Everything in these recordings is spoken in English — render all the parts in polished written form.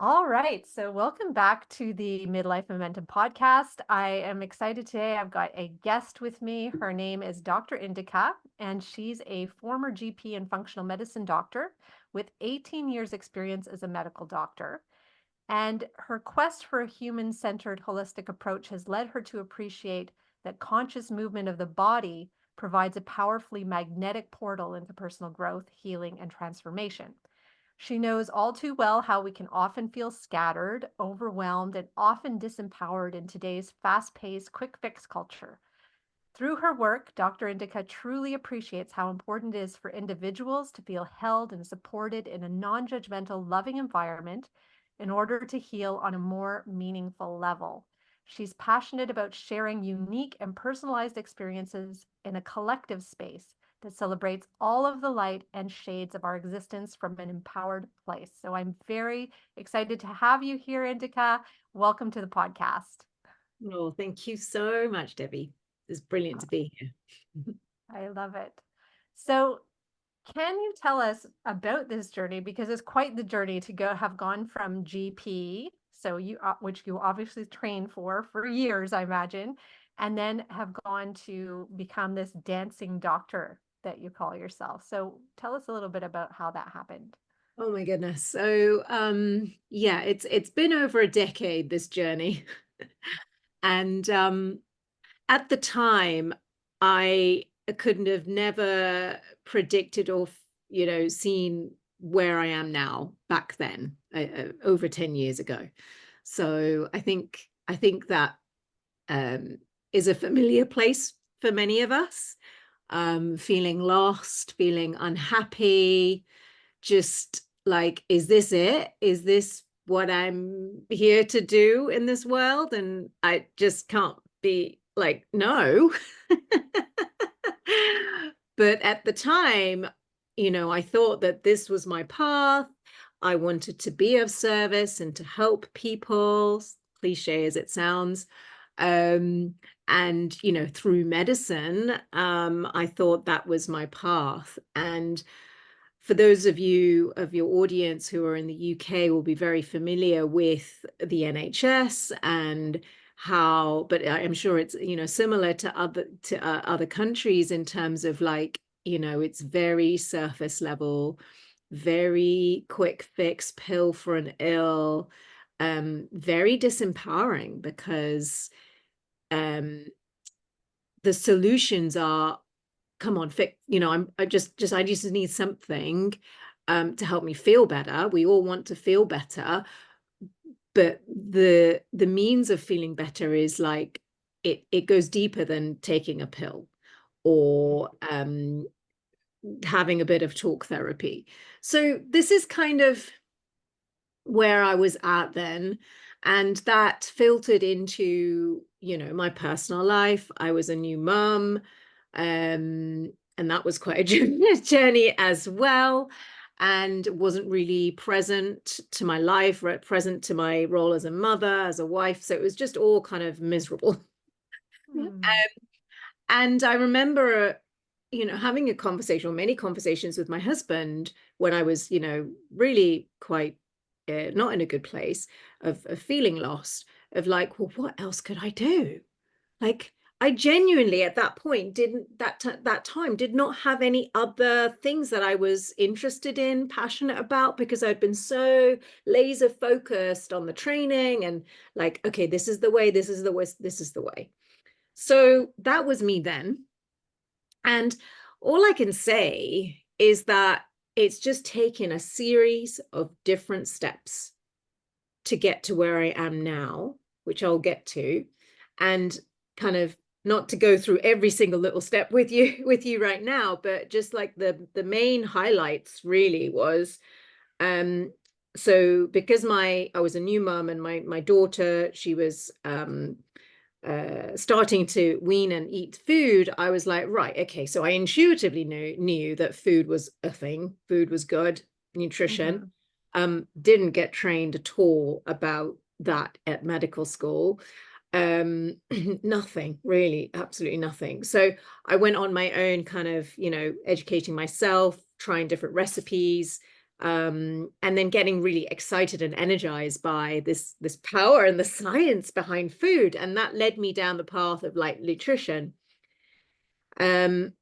All right, so welcome back to the Midlife Momentum podcast. I am excited today. I've got a guest with me. Her name is Dr. Indika, and she's a former GP and functional medicine doctor with 18 years experience as a medical doctor. And her quest for a human-centered holistic approach has led her to appreciate that conscious movement of the body provides a powerfully magnetic portal into personal growth, healing, and transformation. She knows all too well how we can often feel scattered, overwhelmed, and often disempowered in today's fast paced, quick fix culture. Through her work, Dr. Indica truly appreciates how important it is for individuals to feel held and supported in a non judgmental, loving environment in order to heal on a more meaningful level. She's passionate about sharing unique and personalized experiences in a collective space that celebrates all of the light and shades of our existence from an empowered place. So I'm very excited to have you here, Indica. Welcome to the podcast. Oh, thank you so much, Debbie. It's brilliant to be here. I love it. So, can you tell us about this journey? Because it's quite the journey to have gone from GP, so which you obviously trained for years, I imagine, and then have gone to become this dancing doctor that you call yourself. So tell us a little bit about how that happened. Oh my goodness. So yeah, it's been over a decade, this journey. And at the time, I couldn't have never predicted or seen where I am now back then, over 10 years ago. So I think that um is a familiar place for many of us. Feeling lost, feeling unhappy, just like, is this it? Is this what I'm here to do in this world? And I just can't be like, no. But at the time, I thought that this was my path. I wanted to be of service and to help people, cliche as it sounds. Um, and through medicine, I thought that was my path. And for those of you of your audience who are in the UK will be very familiar with the NHS and how, but I'm sure it's similar to other countries in terms of, like, it's very surface level, very quick fix, pill for an ill, very disempowering, because um the solutions are, come on, fix, I just need something to help me feel better. We all want to feel better, but the means of feeling better is like, it goes deeper than taking a pill or having a bit of talk therapy. So this is kind of where I was at then. And that filtered into, my personal life. I was a new mum, and that was quite a journey as well. And wasn't really present to my life, present to my role as a mother, as a wife. So it was just all kind of miserable. Hmm. And I remember, having a conversation, or many conversations with my husband, when I was, really quite not in a good place of feeling lost, of like, well, what else could I do? Like, I genuinely at that point didn't, that time did not have any other things that I was interested in, passionate about, because I'd been so laser focused on the training and like, okay, this is the way, this is the way, this is the way. So that was me then. And all I can say is that it's just taken a series of different steps to get to where I am now, which I'll get to, and kind of not to go through every single little step with you right now, but just like the main highlights really was, so because I was a new mum, and my daughter, she was starting to wean and eat food, I was like, right, okay, so I intuitively knew that food was a thing, food was good, nutrition. Mhm. Didn't get trained at all about that at medical school. Nothing really, absolutely nothing. So I went on my own, kind of, educating myself, trying different recipes, and then getting really excited and energized by this power and the science behind food. And that led me down the path of like nutrition. And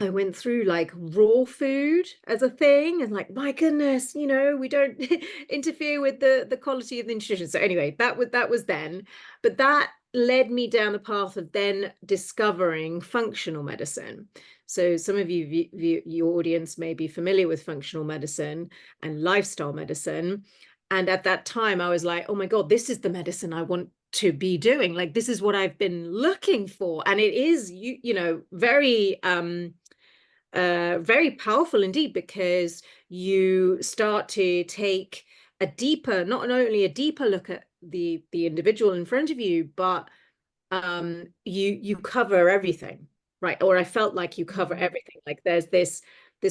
I went through like raw food as a thing, and like, my goodness, we don't interfere with the quality of the nutrition. So anyway, that was then, but that led me down the path of then discovering functional medicine. So some of your audience may be familiar with functional medicine and lifestyle medicine. And at that time, I was like, oh my God, this is the medicine I want to be doing. Like, this is what I've been looking for. And it is, very powerful indeed, because you start to take not only a deeper look at the individual in front of you, but you cover everything, right? Or I felt like you cover everything. Like there's this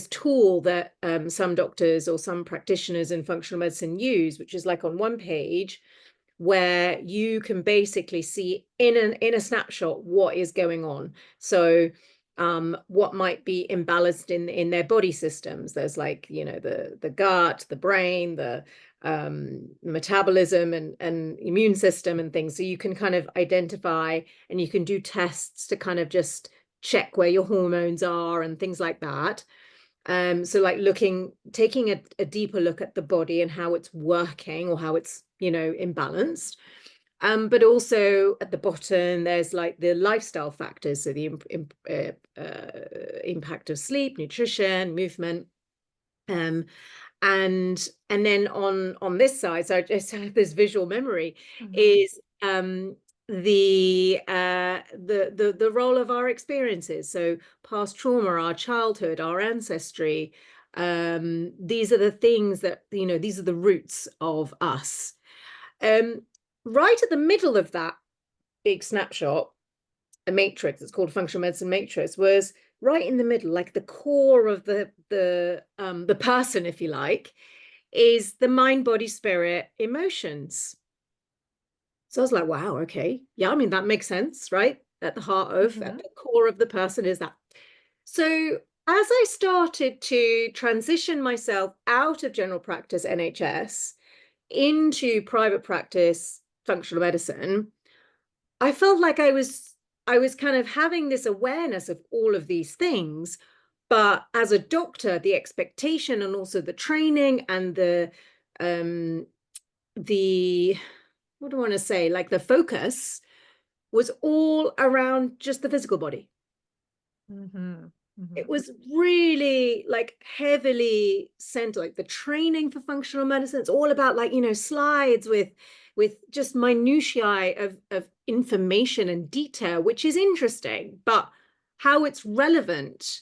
tool that some doctors or some practitioners in functional medicine use, which is like on one page, where you can basically see in a snapshot what is going on. So what might be imbalanced in their body systems. There's like, the gut, the brain, the metabolism and immune system and things. So you can kind of identify, and you can do tests to kind of just check where your hormones are and things like that. So like taking a deeper look at the body and how it's working, or how it's, imbalanced. But also at the bottom, there's like the lifestyle factors. So the impact of sleep, nutrition, movement. And then on this side, so I just have this visual memory, is the role of our experiences. So past trauma, our childhood, our ancestry. These are the things that, these are the roots of us. Right at the middle of that big snapshot, a matrix, it's called functional medicine matrix, was right in the middle, like the core of the person, if you like, is the mind, body, spirit, emotions. So I was like, wow, okay. Yeah, I mean, that makes sense, right? At the at the core of the person is that. So as I started to transition myself out of general practice, NHS, into private practice, functional medicine, I felt like I was kind of having this awareness of all of these things. But as a doctor, the expectation and also the training and the what do I want to say, like the focus was all around just the physical body. It was really like heavily centered, like the training for functional medicine. It's all about like, slides with just minutiae of information and detail, which is interesting, but how it's relevant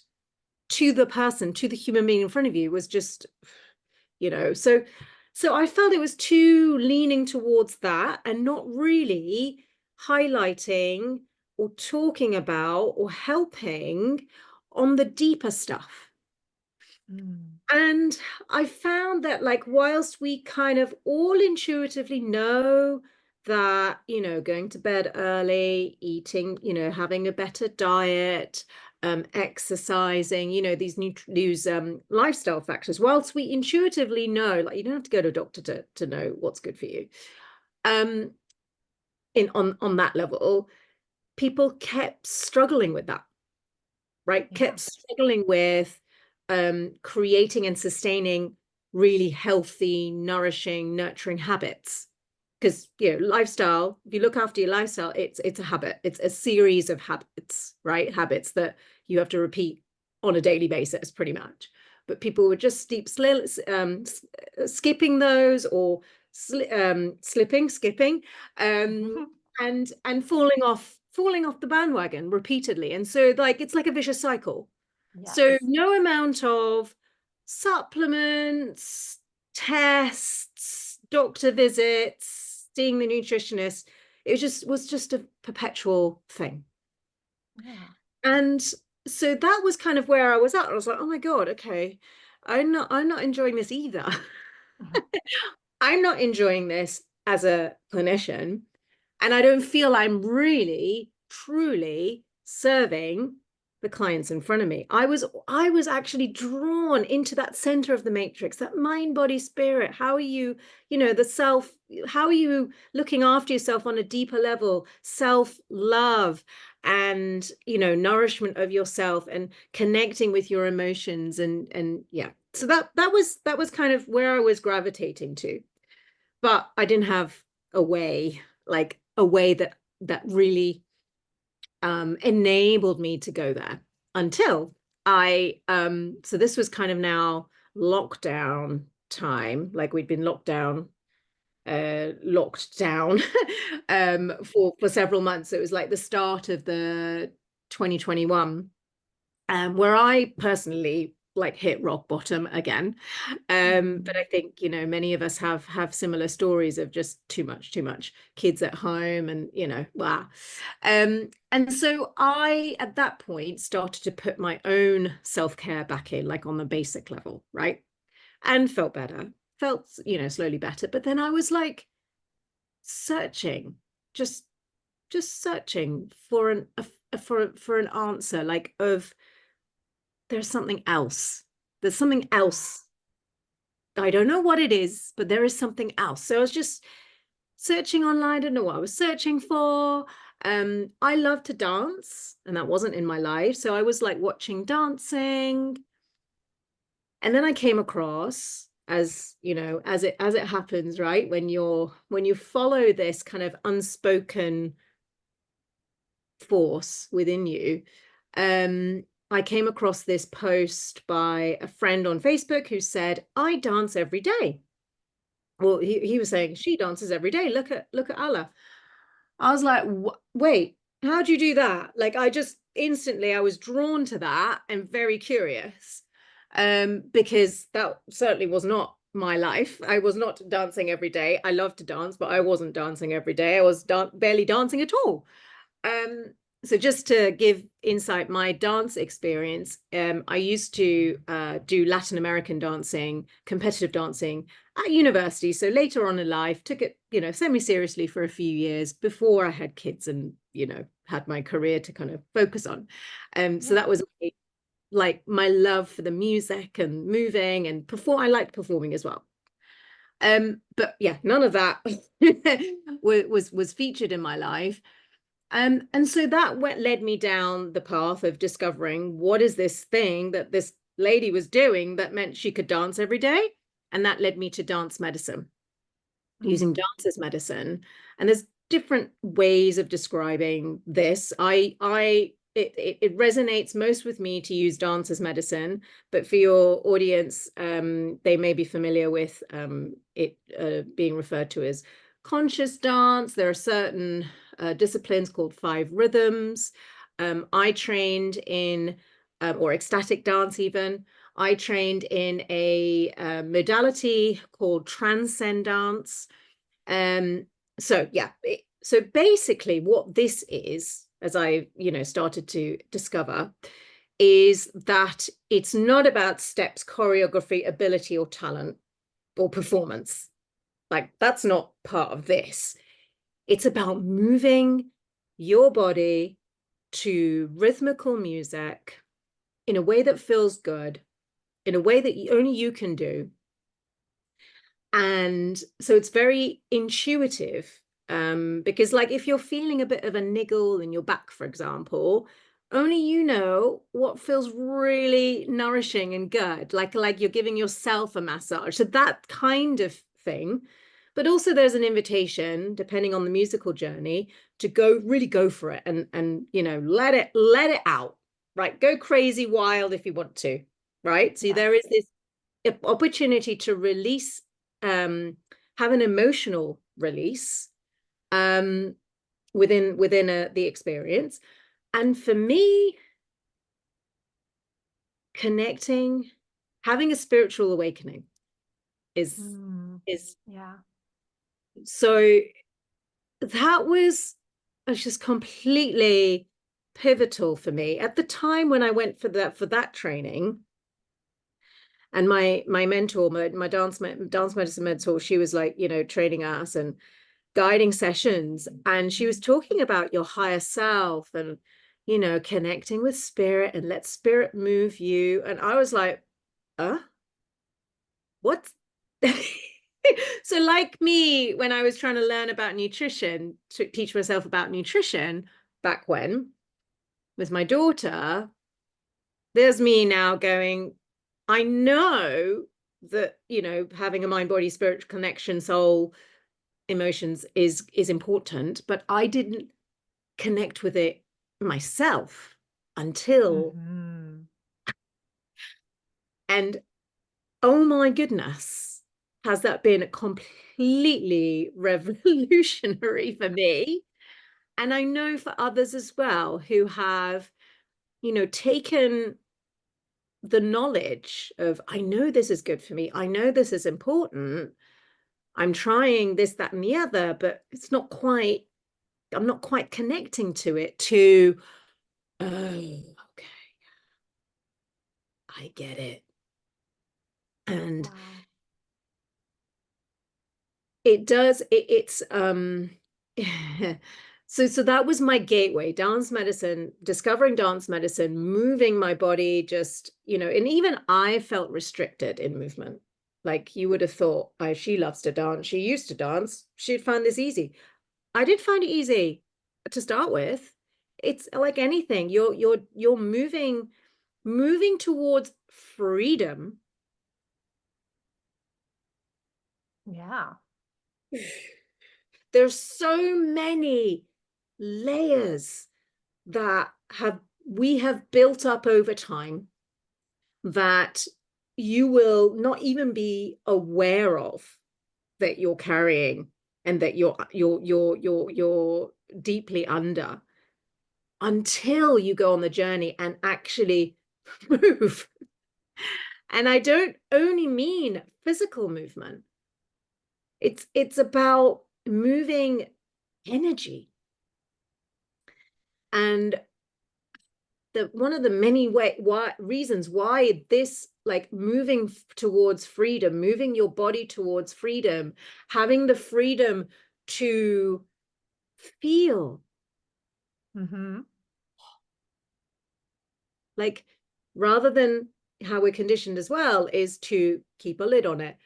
to the person, to the human being in front of you was just, so I felt it was too leaning towards that and not really highlighting or talking about or helping on the deeper stuff. And I found that, like, whilst we kind of all intuitively know that, going to bed early, eating, having a better diet, exercising, these lifestyle factors, whilst we intuitively know, like, you don't have to go to a doctor to know what's good for you. On that level, people kept struggling with that, right? Kept struggling with creating and sustaining really healthy, nourishing, nurturing habits. Because, lifestyle, if you look after your lifestyle, it's a habit. It's a series of habits, right? Habits that you have to repeat on a daily basis, pretty much. But people were just skipping those, or skipping, and falling off the bandwagon repeatedly. And so, like, it's like a vicious cycle. So no amount of supplements, tests, doctor visits, seeing the nutritionist, it was just a perpetual thing. And so that was kind of where I was at. I was like, oh my God, okay, I'm not enjoying this either. I'm not enjoying this as a clinician, and I don't feel I'm really truly serving the clients in front of me. I was actually drawn into that center of the matrix, that mind, body, spirit. How are you, the self, how are you looking after yourself on a deeper level, self-love and, nourishment of yourself and connecting with your emotions and yeah. So that was kind of where I was gravitating to. But I didn't have a way, like a way that really enabled me to go there until so this was kind of now lockdown time, like we'd been locked down for several months. It was like the start of the 2021, where I personally like hit rock bottom again. But I think, many of us have similar stories of just too much kids at home and, wow. And so I, at that point, started to put my own self-care back in, like on the basic level, right? And felt better, slowly better. But then I was like searching, just searching for an answer, like of there's something else. There's something else. I don't know what it is, but there is something else. So I was just searching online. I don't know what I was searching for. I love to dance, and that wasn't in my life. So I was like watching dancing. And then I came across, as it happens, right? When you follow this kind of unspoken force within you, I came across this post by a friend on Facebook who said, I dance every day. Well, he was saying she dances every day. Look at Allah. I was like, wait, how do you do that? Like, I was drawn to that and very curious, because that certainly was not my life. I was not dancing every day. I love to dance, but I wasn't dancing every day. I was barely dancing at all. So just to give insight, my dance experience, I used to do Latin American dancing, competitive dancing at university. So later on in life, took it, semi-seriously for a few years before I had kids and, had my career to kind of focus on. So that was like my love for the music and moving and I liked performing as well. But yeah, none of that was featured in my life. And so that led me down the path of discovering what is this thing that this lady was doing that meant she could dance every day. And that led me to dance medicine, using dance as medicine. And there's different ways of describing this. It resonates most with me to use dance as medicine, but for your audience, they may be familiar with it being referred to as conscious dance. There are certain disciplines called 5 rhythms. I trained in, or ecstatic dance even. I trained in a modality called transcend dance. So yeah, so basically what this is, as I, started to discover, is that it's not about steps, choreography, ability, or talent, or performance. Like, that's not part of this. It's about moving your body to rhythmical music in a way that feels good, in a way that only you can do. And so it's very intuitive, because like if you're feeling a bit of a niggle in your back, for example, only you know what feels really nourishing and good, like you're giving yourself a massage. So that kind of thing. But also there's an invitation, depending on the musical journey, to really go for it and let it out, right? Go crazy wild if you want to, right? So there is this opportunity to release, have an emotional release within the experience. And for me, connecting, having a spiritual awakening is yeah. So that was just completely pivotal for me at the time when I went for that training. And my mentor, my dance medicine mentor, she was like, training us and guiding sessions, and she was talking about your higher self and connecting with spirit and let spirit move you. And I was like, what? So like me, when I was trying to learn about nutrition, to teach myself about nutrition back when with my daughter, there's me now going, I know that, having a mind, body, spirit connection, soul, emotions is important, but I didn't connect with it myself until, Mm-hmm. and oh my goodness, has that been completely revolutionary for me? And I know for others as well who have, taken the knowledge of, I know this is good for me. I know this is important. I'm trying this, that, and the other, but I'm not quite connecting to it oh, okay, I get it. And Wow. it does, it's so that was my gateway, dance medicine, discovering dance medicine, moving my body, just, and even I felt restricted in movement. Like you would have thought, oh, she loves to dance, she used to dance, she'd find this easy. I did find it easy to start with. It's like anything, you're moving towards freedom. Yeah. There's so many layers that we have built up over time that you will not even be aware of, that you're carrying, and that you're deeply under, until you go on the journey and actually move. And I don't only mean physical movement. It's about moving energy. And one of the many reasons why this, like moving towards freedom, moving your body towards freedom, having the freedom to feel, Mm-hmm. like, rather than how we're conditioned as well, is to keep a lid on it.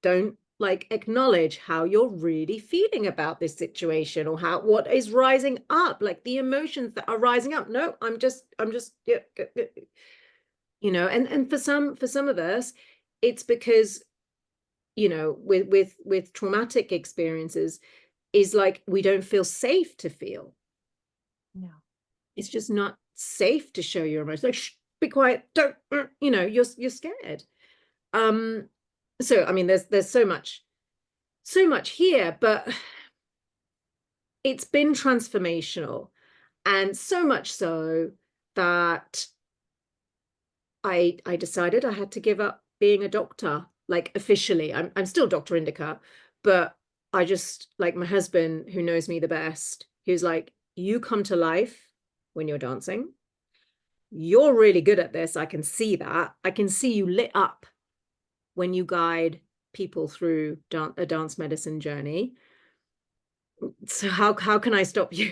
Don't like acknowledge how you're really feeling about this situation, or what is rising up, like the emotions that are rising up. No, I'm just yeah, and for some of us, it's because, with traumatic experiences, is like we don't feel safe to feel. No. It's just not safe to show your emotions. Like, shh, be quiet, don't, you're scared. So I mean, there's so much here, but it's been transformational, and so much so that I decided I had to give up being a doctor, like officially. I'm still Dr. Indika, but I just, like, my husband, who knows me the best, who's like, you come to life when you're dancing. You're really good at this. I can see that. I can see you lit up when you guide people through a dance medicine journey. So how can I stop you?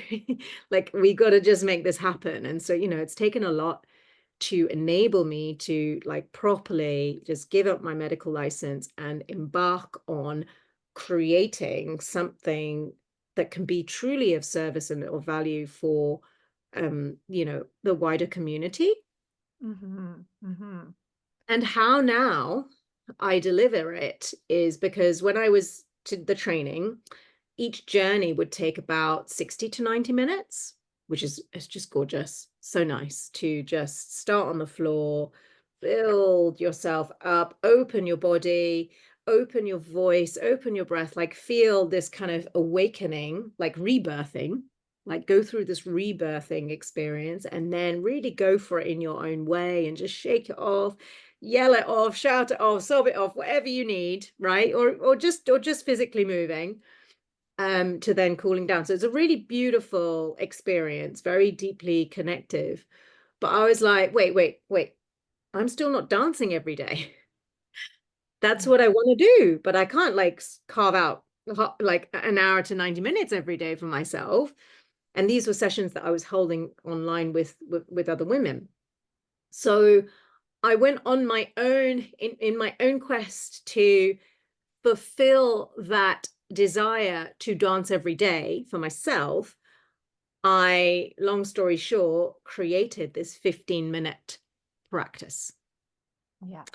Like, we got to just make this happen. And so, it's taken a lot to enable me to, like, properly just give up my medical license and embark on creating something that can be truly of service and of value for the wider community. Mm-hmm. Mm-hmm. And how now I deliver it is because when I was to the training, each journey would take about 60 to 90 minutes, which is, it's just gorgeous. So nice to just start on the floor, build yourself up, open your body, open your voice, open your breath, like feel this kind of awakening, like rebirthing, like go through this rebirthing experience, and then really go for it in your own way and just shake it off, yell it off, shout it off, sob it off, whatever you need, right? Or just physically moving, to then cooling down. So it's a really beautiful experience, very deeply connective. But I was like, wait, I'm still not dancing every day. That's Yeah. what I want to do, but I can't, like, carve out like an hour to 90 minutes every day for myself. And these were sessions that I was holding online with other women. So I went on my own, in my own quest to fulfill that desire to dance every day for myself. I, long story short, created this 15-minute practice. Yes.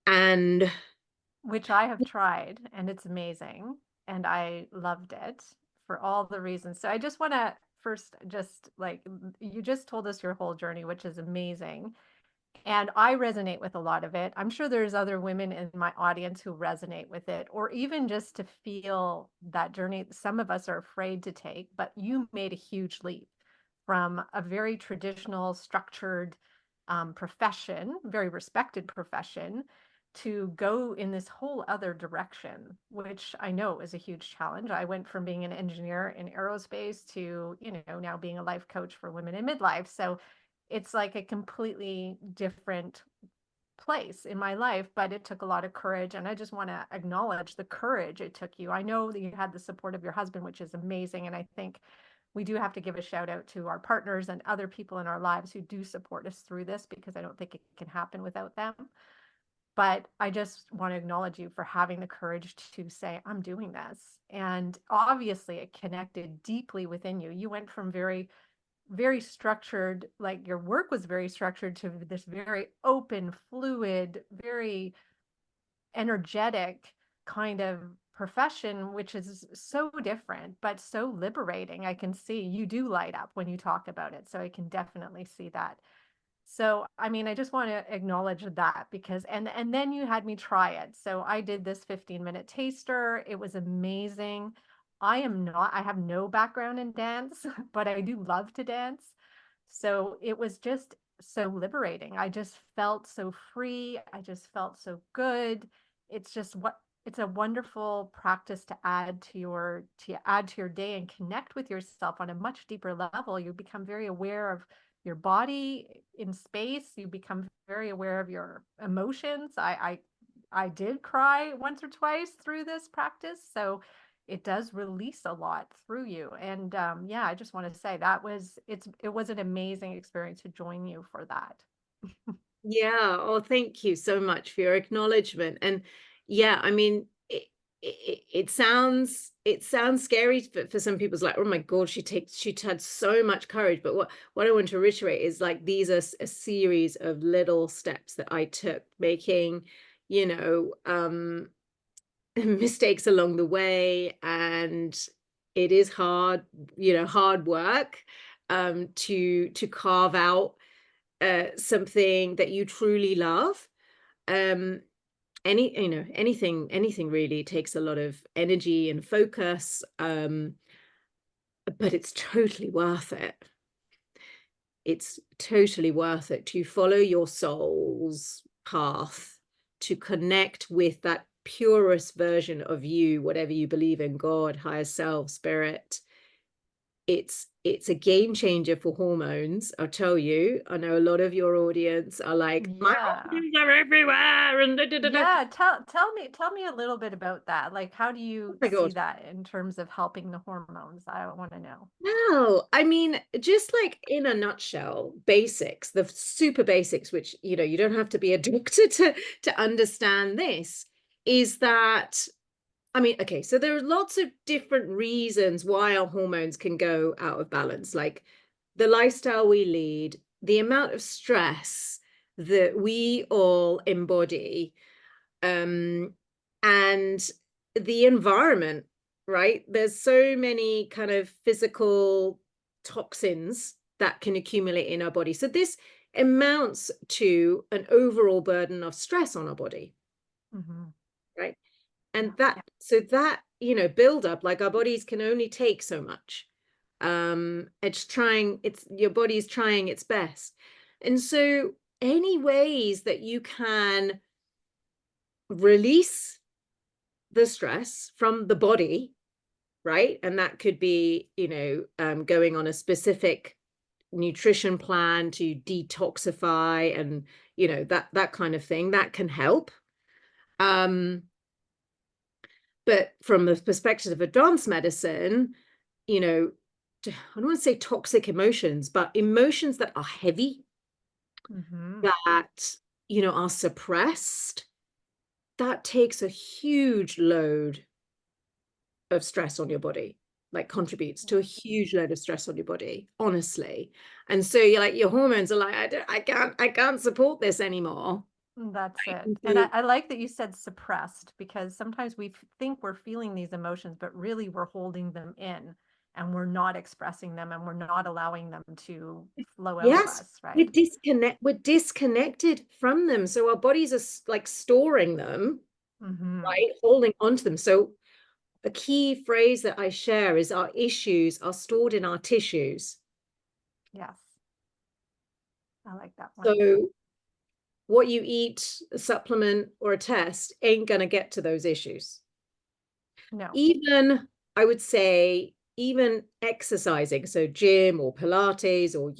And Which I have tried, and it's amazing. And I loved it for all the reasons. So I just want to first just like, you just told us your whole journey, which is amazing. And I resonate with a lot of it. I'm sure there's other women in my audience who resonate with it, or even just to feel that journey some of us are afraid to take. But you made a huge leap from a very traditional, structured profession, very respected profession, to go in this whole other direction, which I know is a huge challenge. I went from being an engineer in aerospace to, now being a life coach for women in midlife. So it's like a completely different place in my life, but it took a lot of courage. And I just want to acknowledge the courage it took you. I know that you had the support of your husband, which is amazing. And I think we do have to give a shout out to our partners and other people in our lives who do support us through this, because I don't think it can happen without them. But I just want to acknowledge you for having the courage to say, I'm doing this. And obviously, it connected deeply within you. You went from very structured, like your work was very structured, to this very open, fluid, very energetic kind of profession, which is so different, but so liberating. I can see you do light up when you talk about it. So I can definitely see that. So, I mean, I just want to acknowledge that, because, and then you had me try it. So I did this 15-minute taster. It was amazing. I have no background in dance, but I do love to dance. So it was just so liberating. I just felt so free. I just felt so good. It's a wonderful practice to add to your day and connect with yourself on a much deeper level. You become very aware of your body in space. You become very aware of your emotions. I did cry once or twice through this practice, so it does release a lot through you. And yeah, I just want to say it was an amazing experience to join you for that. yeah, oh, thank you so much for your acknowledgement. And yeah, I mean, it sounds scary for some people. It's like, oh my God, she had so much courage. But what I want to reiterate is, like, these are a series of little steps that I took, making, you know, mistakes along the way. And it is hard, hard work, to carve out something that you truly love. um anything really takes a lot of energy and focus, but it's totally worth it. It's totally worth it to follow your soul's path, to connect with that purest version of you, whatever you believe in, God, higher self, spirit. It's a game changer for hormones. I'll tell you, I know a lot of your audience are like, my Yeah. hormones are everywhere, and da, da, da, da. Yeah, tell me a little bit about that. Like, how do Oh you my see God. that in terms of helping the hormones? I want to know. No, I mean, just like in a nutshell, basics, the super basics, which, you don't have to be a doctor to understand this, is that, I mean, okay, so there are lots of different reasons why our hormones can go out of balance, like the lifestyle we lead, the amount of stress that we all embody, um, and the environment, right? There's so many kind of physical toxins that can accumulate in our body. So this amounts to an overall burden of stress on our body, Hmm. right? Yeah. And that build up, like, our bodies can only take so much. It's your body's trying its best. And so any ways that you can release the stress from the body, right? And that could be, going on a specific nutrition plan to detoxify, and that kind of thing, that can help. um but from the perspective of advanced medicine, you know I don't want to say toxic emotions, but emotions that are heavy, Mm-hmm. that, are suppressed, that takes a huge load of stress on your body, like contributes to a huge load of stress on your body, honestly. And so you're like, your hormones are like, I can't support this anymore. That's it. And And so, I like that you said suppressed because sometimes we think we're feeling these emotions, but really we're holding them in and we're not expressing them and we're not allowing them to flow out of yes, us, right? we're disconnected from them. So our bodies are like storing them, Mm-hmm. right? Holding onto them. So a key phrase that I share is our issues are stored in our tissues. Yes, I like that one. So what you eat, a supplement, or a test ain't going to get to those issues. No. Even, I would say, even exercising, so gym or Pilates or,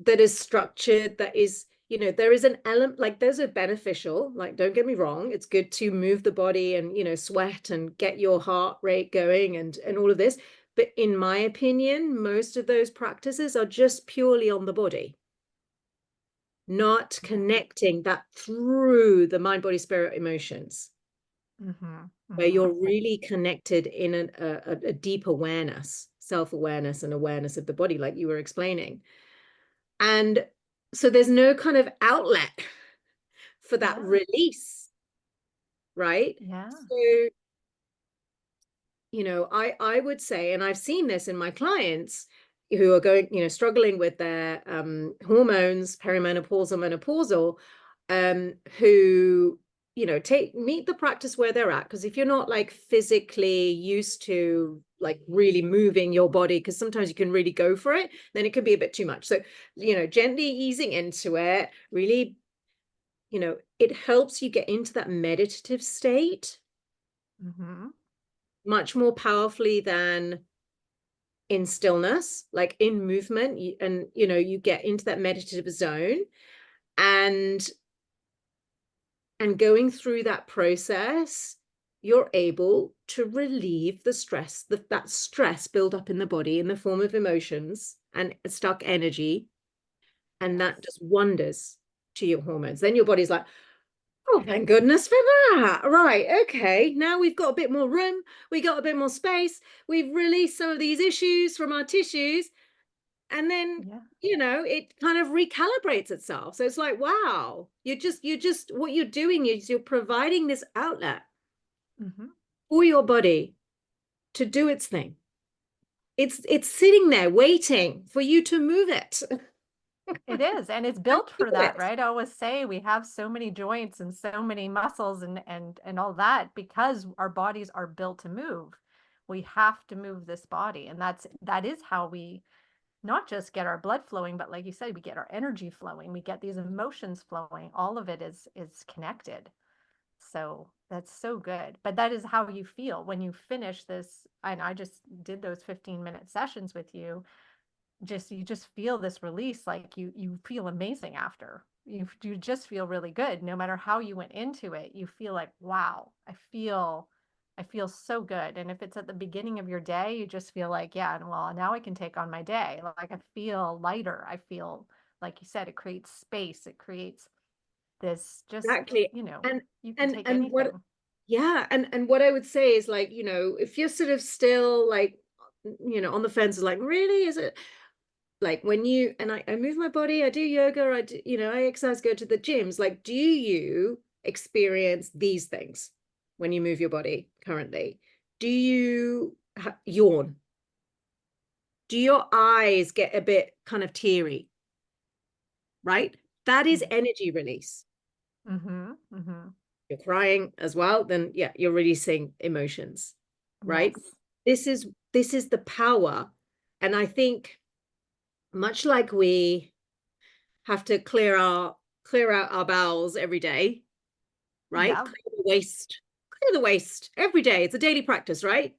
that is structured, that is, there is an element, like those are beneficial. Like, don't get me wrong, it's good to move the body and, sweat and get your heart rate going and all of this. But in my opinion, most of those practices are just purely on the body, not Yeah. connecting that through the mind, body, spirit, emotions, Mm-hmm. where Mm-hmm. you're really connected in a deep awareness, self-awareness and awareness of the body, like you were explaining. And so there's no kind of outlet for that Yeah. release, right? Yeah. So, I would say, and I've seen this in my clients who are going, struggling with their hormones, perimenopausal, menopausal, who, meet the practice where they're at. Because if you're not like physically used to like really moving your body, because sometimes you can really go for it, then it could be a bit too much. So, gently easing into it, really, it helps you get into that meditative state Mm-hmm. much more powerfully than in stillness, like in movement. And you get into that meditative zone, and going through that process, you're able to relieve the stress, that stress build up in the body in the form of emotions and stuck energy, and Yes. that does wonders to your hormones. Then your body's like, oh, thank goodness for that. Right. Okay. Now we've got a bit more room. We got a bit more space. We've released some of these issues from our tissues. And then, Yeah. it kind of recalibrates itself. So it's like, wow, what you're doing is you're providing this outlet Mm-hmm. for your body to do its thing. It's sitting there waiting for you to move it. It is, and it's And built do for that, it. right? I always say we have so many joints and so many muscles and all that because our bodies are built to move. We have to move this body, and that is how we not just get our blood flowing, but like you said, we get our energy flowing, we get these emotions flowing. All of it is connected. So that's so good. But that is how you feel when you finish this. And I just did those 15-minute sessions with you, you just feel this release, like you feel amazing after. You just feel really good no matter how you went into it. You feel like, wow, I feel so good. And if it's at the beginning of your day, you just feel like, yeah, well, now I can take on my day. Like I feel lighter. I feel, like you said, it creates space. It creates this just, Exactly. And you can and take and what anything. yeah, and what I would say is, like, if you're sort of still like, on the fence, like, really, is it like when you and I move my body, I do yoga, I do, I exercise, go to the gyms, like, do you experience these things when you move your body currently? Do you yawn? Do your eyes get a bit kind of teary, right? That is energy release. Mm-hmm. Mm-hmm. You're crying as well, then yeah, you're releasing emotions, right? Yes. This is the power. And I think, much like we have to clear out our bowels every day, right? Yeah. Clear the waste every day. It's a daily practice, right?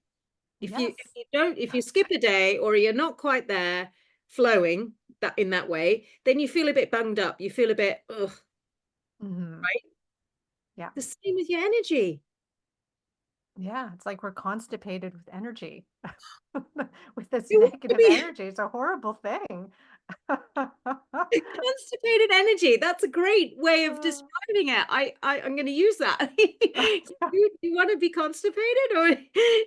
If you Yes. if you don't if you skip a day, or you're not quite there flowing that in that way, then you feel a bit bunged up. You feel a bit, ugh, right? Mm-hmm. Yeah. The same with your energy. Yeah, it's like we're constipated with energy. With this You want to negative be energy. It's a horrible thing. constipated energy. That's a great way of describing it. I'm going to use that. Do you want to be constipated, or do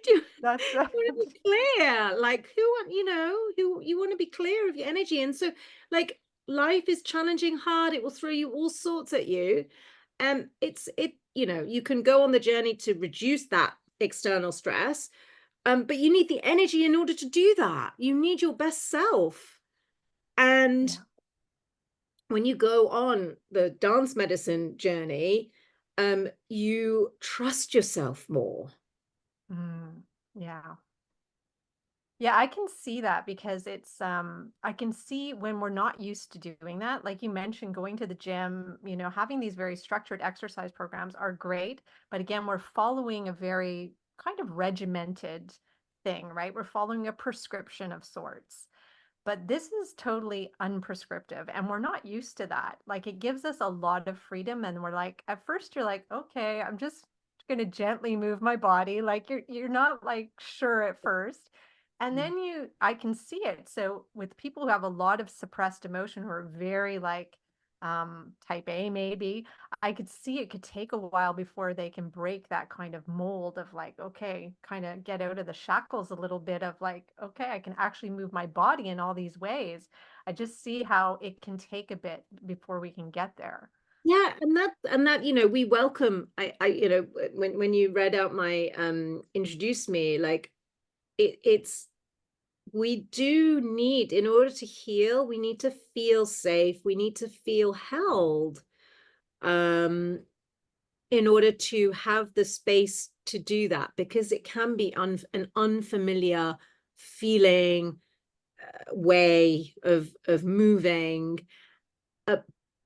you That's want to be clear? Like, who you want to be clear of your energy. And so, like, life is challenging, hard. It will throw you all sorts at you. You can go on the journey to reduce that external stress. But you need the energy in order to do that. You need your best self. And yeah. when you go on the dance medicine journey, you trust yourself more. Mm, yeah. Yeah, I can see that because I can see when we're not used to doing that. Like you mentioned, going to the gym, having these very structured exercise programs are great, but again, we're following a very kind of regimented thing, right? We're following a prescription of sorts. But this is totally unprescriptive and we're not used to that. Like it gives us a lot of freedom and we're like at first you're like, "Okay, I'm just going to gently move my body." Like you're not like sure at first. And then I can see it. So with people who have a lot of suppressed emotion who are very like type A maybe, I could see it could take a while before they can break that kind of mold of like, okay, kind of get out of the shackles a little bit of like, okay, I can actually move my body in all these ways. I just see how it can take a bit before we can get there. Yeah, and that we welcome. When you read out my introduce me, like it's we do need, in order to heal, we need to feel safe, we need to feel held, um in order to have the space to do that, because it can be an unfamiliar feeling, way of moving, uh,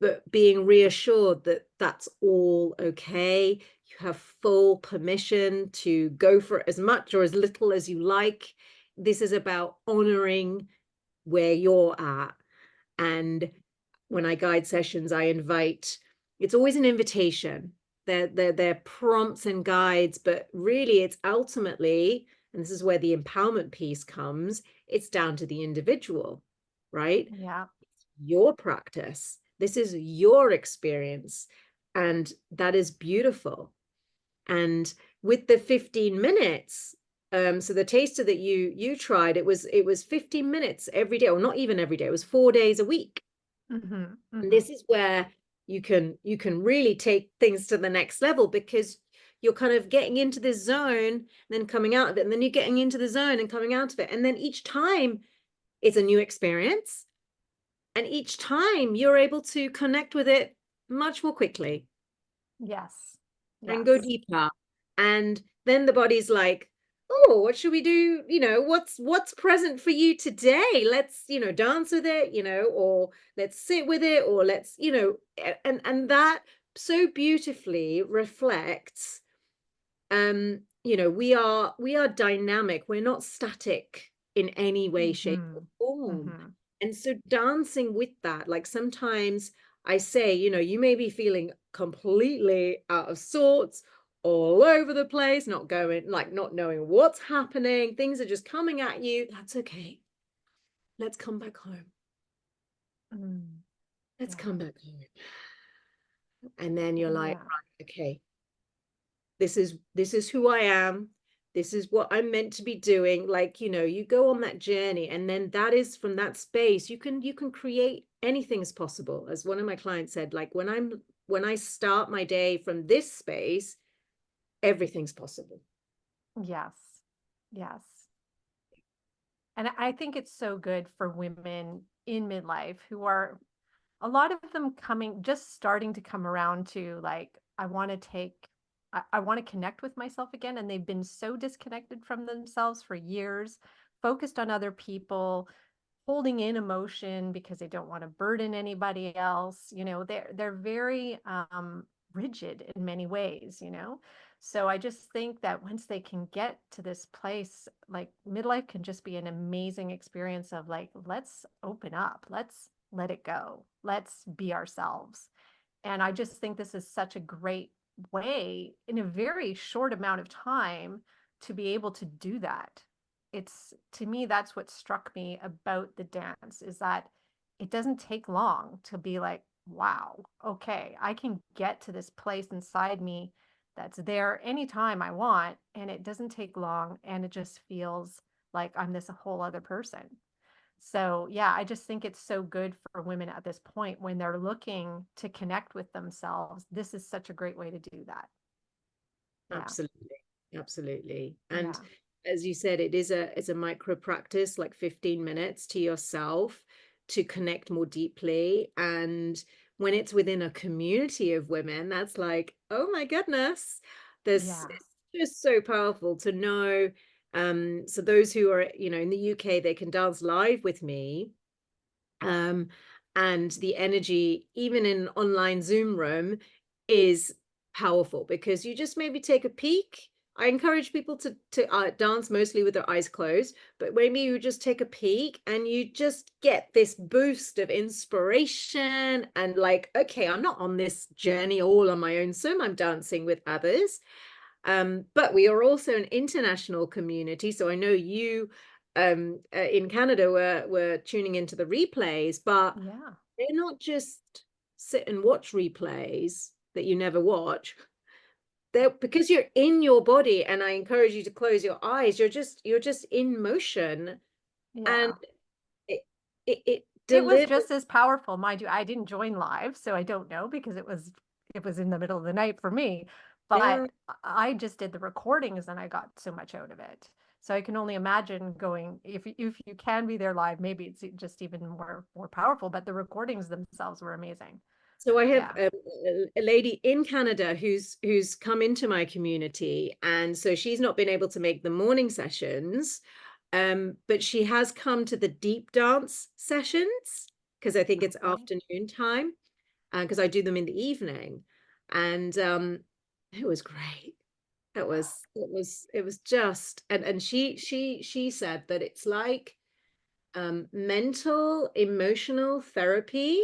but being reassured that that's all okay. You have full permission to go for it as much or as little as you like. This is about honoring where you're at. And when I guide sessions, it's always an invitation. They're prompts and guides, but really it's ultimately, and this is where the empowerment piece comes, it's down to the individual, right? Yeah. Your practice. This is your experience. And that is beautiful. And with the 15 minutes, so the taster that you tried, it was 15 minutes every day, or not even every day, it was 4 days a week. Mm-hmm. And Mm-hmm. this is where you can really take things to the next level, because you're kind of getting into this zone, then coming out of it, and then you're getting into the zone and coming out of it. And then each time it's a new experience. And each time you're able to connect with it much more quickly Yes. and go Yes. deeper. And then the body's like, oh, what should we do? What's present for you today? Let's, dance with it, or let's sit with it, or let's, and that so beautifully reflects, we are dynamic. We're not static in any way, shape, Mm-hmm. or form. Mm-hmm. And so dancing with that, like sometimes I say, you may be feeling completely out of sorts, all over the place, not knowing what's happening. Things are just coming at you. That's okay. Let's come back home. Mm. Let's Yeah. come back home. And then you're like, Yeah. right, okay, this is who I am. This is what I'm meant to be doing. Like, you go on that journey, and then that is from that space you can create anything's possible. As one of my clients said, like, when I start my day from this space, everything's possible. Yes. Yes. And I think it's so good for women in midlife who are a lot of them just starting to come around to like, I want to connect with myself again. And they've been so disconnected from themselves for years, focused on other people, holding in emotion because they don't want to burden anybody else. They're very rigid in many ways. So I just think that once they can get to this place, like midlife can just be an amazing experience of like, let's open up, let's let it go, let's be ourselves. And I just think this is such a great way in a very short amount of time to be able to do that. It's, to me, that's what struck me about the dance, is that it doesn't take long to be like, wow, okay, I can get to this place inside me that's there anytime I want, and it doesn't take long, and it just feels like I'm this whole other person. So, yeah, I just think it's so good for women at this point when they're looking to connect with themselves. This is such a great way to do that. Yeah. Absolutely. Absolutely. And Yeah. as you said, it's a micro practice, like 15 minutes to yourself to connect more deeply. And when it's within a community of women, that's like, oh my goodness, this Yeah. is just so powerful to know. So those who are, in the UK, they can dance live with me. Um, and the energy, even in an online Zoom room, is powerful because you just maybe take a peek. I encourage people to dance mostly with their eyes closed, but maybe you just take a peek and you just get this boost of inspiration and like, okay, I'm not on this journey all on my own, so I'm dancing with others. But we are also an international community, so I know you in Canada were tuning into the replays, but Yeah. they're not just sit and watch replays that you never watch. They're because you're in your body, and I encourage you to close your eyes. You're just in motion, and Yeah. it it It was delivers. just as powerful, mind you. I didn't join live, so I don't know because it was in the middle of the night for me. Yeah. But I just did the recordings and I got so much out of it. So I can only imagine going, if you can be there live, maybe it's just even more powerful. But the recordings themselves were amazing. So I have Yeah. a lady in Canada who's come into my community, and so she's not been able to make the morning sessions, but she has come to the deep dance sessions because I think it's Okay. afternoon time, because I do them in the evening, and it was great. It was just, and she said that it's like mental emotional therapy,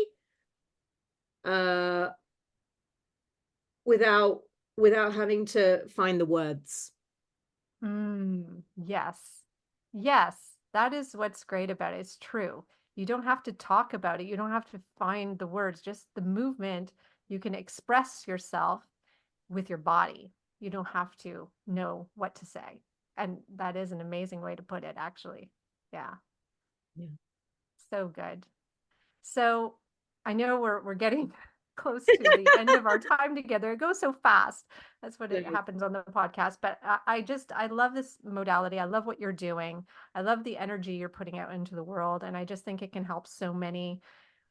uh without having to find the words. Yes. Yes. That is what's great about it. It's true. You don't have to talk about it. You don't have to find the words, just the movement. You can express yourself with your body. You don't have to know what to say. And that is an amazing way to put it, actually. Yeah. Yeah. So good. So I know we're getting close to the end of our time together. It goes so fast. That's what it happens on the podcast. But I love this modality. I love what you're doing. I love the energy you're putting out into the world. And I just think it can help so many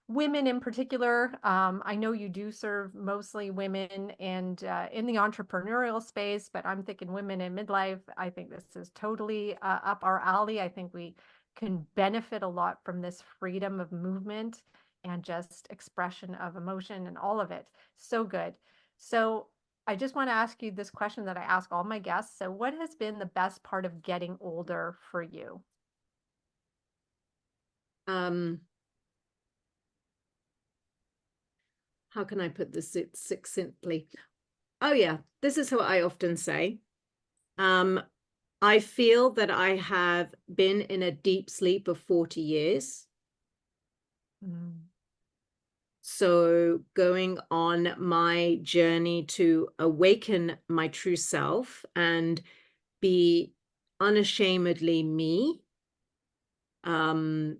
women in particular. I know you do serve mostly women and in the entrepreneurial space, but I'm thinking women in midlife. I think this is totally up our alley. I think we can benefit a lot from this freedom of movement and just expression of emotion and all of it. So good. So I just want to ask you this question that I ask all my guests. So, what has been the best part of getting older for you? um how can I put this succinctly? Oh yeah, this is what I often say. um I feel that I have been in a deep sleep of 40 years. Mm, So going on my journey to awaken my true self and be unashamedly me, um,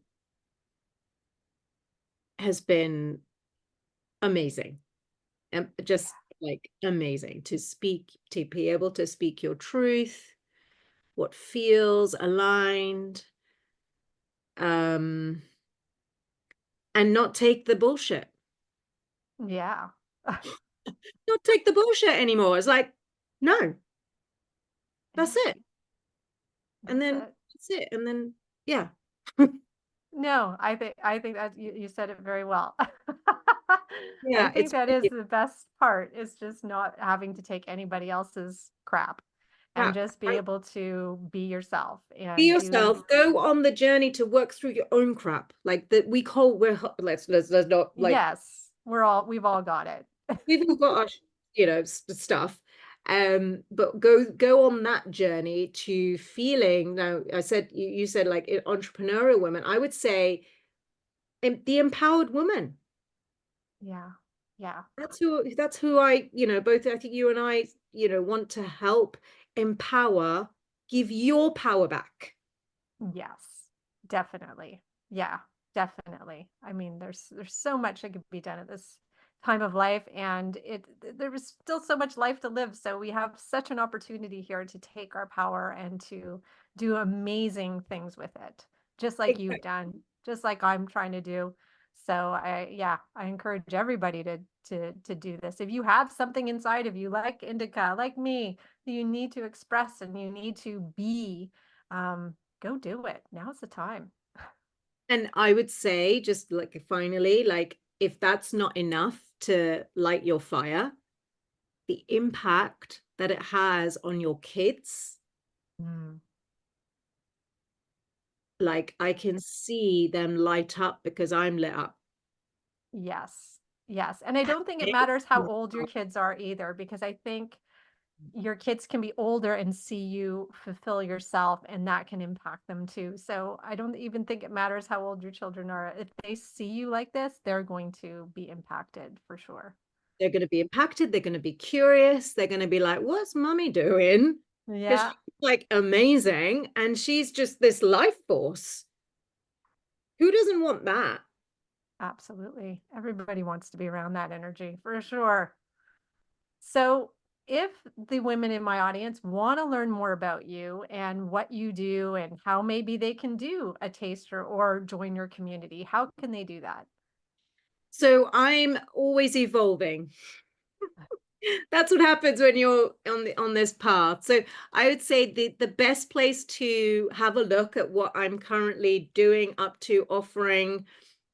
has been amazing. And just like amazing to be able to speak your truth, what feels aligned, um, and not take the bullshit. yeah. Not take the bullshit anymore. It's like, no, that's Yeah, it. And that's then it. that's it. And then, yeah. No, I think that you said it very well. I Yeah, think it's that is the best part, is just not having to take anybody else's crap and crap. just be able to be yourself Be and do. yourself. Go on the journey to work through your own crap. Like that we call we're let's not like Yes, we've all got it. we've all got our stuff. But go on that journey to feeling. Now, I said you said like entrepreneurial women. I would say the empowered woman. Yeah. Yeah. That's who I, both I think you and I, want to help empower, give your power back. Yes, definitely. Yeah, definitely. I mean, there's so much that could be done at this time of life, and there is still so much life to live. So we have such an opportunity here to take our power and to do amazing things with it, just like you've Exactly. done, just like I'm trying to do. So yeah, I encourage everybody to do this. If you have something inside of you, like Indica, like me, that you need to express and you need to be, go do it. Now's the time. And I would say, just like finally, like if that's not enough to light your fire, the impact that it has on your kids, Mm, like I can see them light up because I'm lit up. yes. Yes. And I don't think it They matters how come old your up. kids are either, because I think your kids can be older and see you fulfill yourself, and that can impact them too. So I don't even think it matters how old your children are. If they see you like this, they're going to be impacted for sure. They're going to be impacted. They're going to be curious. They're going to be like, what's mommy doing? Because Yeah, she's like amazing. And she's just this life force. Who doesn't want that? absolutely. Everybody wants to be around that energy for sure. So, if the women in my audience want to learn more about you and what you do and how maybe they can do a taster or join your community, how can they do that? So I'm always evolving. That's what happens when you're on this path. So I would say the best place to have a look at what I'm currently doing, up to, offering,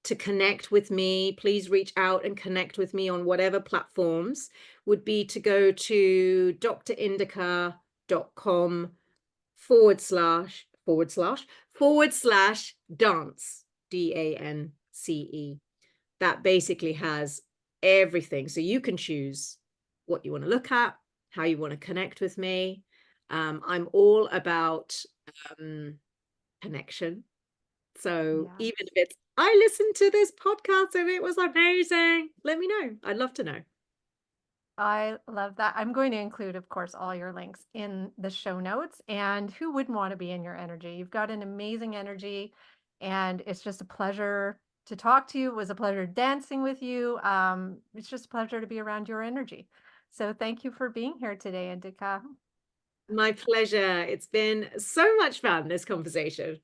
to connect with me, please reach out and connect with me on whatever platforms, would be to go to drindica.com // dance, DANCE. That basically has everything. So you can choose what you want to look at, how you want to connect with me. I'm all about connection. So Yeah. even if it's, I listened to this podcast and it was amazing, let me know. I'd love to know. I love that. I'm going to include, of course, all your links in the show notes. And who wouldn't want to be in your energy? You've got an amazing energy, and it's just a pleasure to talk to you. It was a pleasure dancing with you. It's just a pleasure to be around your energy. So thank you for being here today, Indika. My pleasure. It's been so much fun, this conversation.